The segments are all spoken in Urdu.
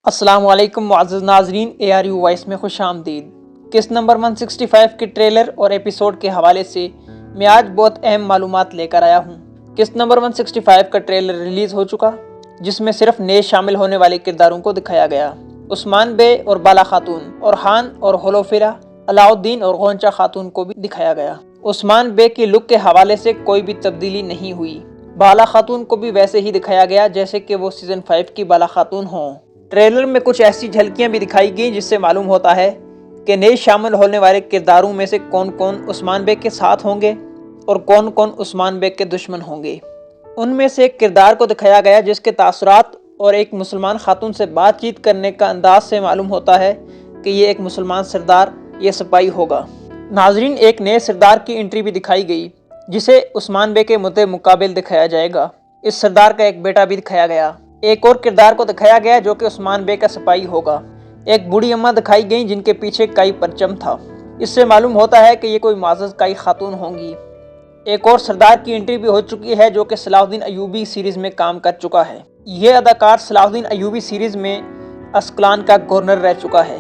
السلام علیکم معزز ناظرین، ARU وائس میں خوش آمدید۔ قسط نمبر 165 کے ٹریلر اور ایپیسوڈ کے حوالے سے میں آج بہت اہم معلومات لے کر آیا ہوں۔ قسط نمبر 165 کا ٹریلر ریلیز ہو چکا، جس میں صرف نئے شامل ہونے والے کرداروں کو دکھایا گیا۔ عثمان بے اور بالا خاتون، اورحان اور ہولوفیرا، علاؤالدین اور غنچہ خاتون کو بھی دکھایا گیا۔ عثمان بے کی لک کے حوالے سے کوئی بھی تبدیلی نہیں ہوئی۔ بالا خاتون کو بھی ویسے ہی دکھایا گیا جیسے کہ وہ سیزن 5 کی بالا خاتون ہوں۔ ٹریلر میں کچھ ایسی جھلکیاں بھی دکھائی گئیں جس سے معلوم ہوتا ہے کہ نئے شامل ہونے والے کرداروں میں سے کون کون عثمان بے کے ساتھ ہوں گے اور کون کون عثمان بے کے دشمن ہوں گے۔ ان میں سے ایک کردار کو دکھایا گیا جس کے تاثرات اور ایک مسلمان خاتون سے بات چیت کرنے کا انداز سے معلوم ہوتا ہے کہ یہ ایک مسلمان سردار یا سپاہی ہوگا۔ ناظرین، ایک نئے سردار کی انٹری بھی دکھائی گئی جسے عثمان بے کے مقابل دکھایا جائے گا۔ اس سردار کا ایک بیٹا بھی دکھایا گیا۔ ایک اور کردار کو دکھایا گیا جو کہ عثمان بے کا سپاہی ہوگا۔ ایک بوڑھی اماں دکھائی گئیں جن کے پیچھے کائی پرچم تھا۔ اس سے معلوم ہوتا ہے کہ یہ کوئی معزز کائی خاتون ہوں گی۔ ایک اور سردار کی انٹری بھی ہو چکی ہے جو کہ صلاح الدین ایوبی سیریز میں کام کر چکا ہے۔ یہ اداکار صلاح الدین ایوبی سیریز میں اسکلان کا گورنر رہ چکا ہے۔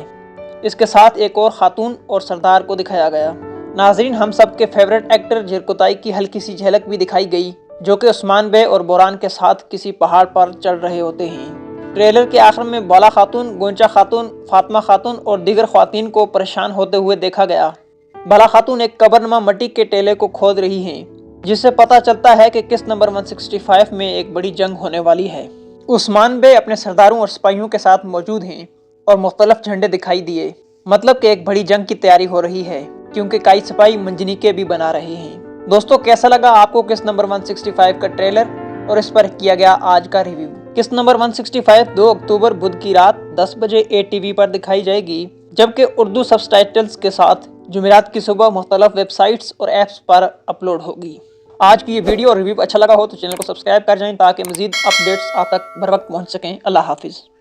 اس کے ساتھ ایک اور خاتون اور سردار کو دکھایا گیا۔ ناظرین، ہم سب کے فیورٹ ایکٹر جرکوتائی کی ہلکی سی جھلک بھی دکھائی گئی جو کہ عثمان بے اور بوران کے ساتھ کسی پہاڑ پر چڑھ رہے ہوتے ہیں۔ ٹریلر کے آخر میں بالا خاتون، گونچہ خاتون، فاطمہ خاتون اور دیگر خواتین کو پریشان ہوتے ہوئے دیکھا گیا۔ بالا خاتون ایک قبرنما مٹی کے ٹیلے کو کھود رہی ہیں، جس سے پتہ چلتا ہے کہ قسط نمبر 165 میں ایک بڑی جنگ ہونے والی ہے۔ عثمان بے اپنے سرداروں اور سپاہیوں کے ساتھ موجود ہیں اور مختلف جھنڈے دکھائی دیے، مطلب کہ ایک بڑی جنگ کی تیاری ہو رہی ہے کیونکہ کئی سپاہی منجنیقے بھی بنا رہے ہیں۔ دوستو، کیسا لگا آپ کو قسط نمبر 165 کا ٹریلر اور اس پر کیا گیا آج کا ریویو؟ قسط نمبر 165 2 اکتوبر بدھ کی رات 10 بجے ATV پر دکھائی جائے گی، جبکہ اردو سب ٹائٹلز کے ساتھ جمعرات کی صبح مختلف ویب سائٹس اور ایپس پر اپلوڈ ہوگی۔ آج کی یہ ویڈیو اور ریویو اچھا لگا ہو تو چینل کو سبسکرائب کر جائیں تاکہ مزید اپڈیٹس آپ تک بر وقت پہنچ سکیں۔ اللہ حافظ۔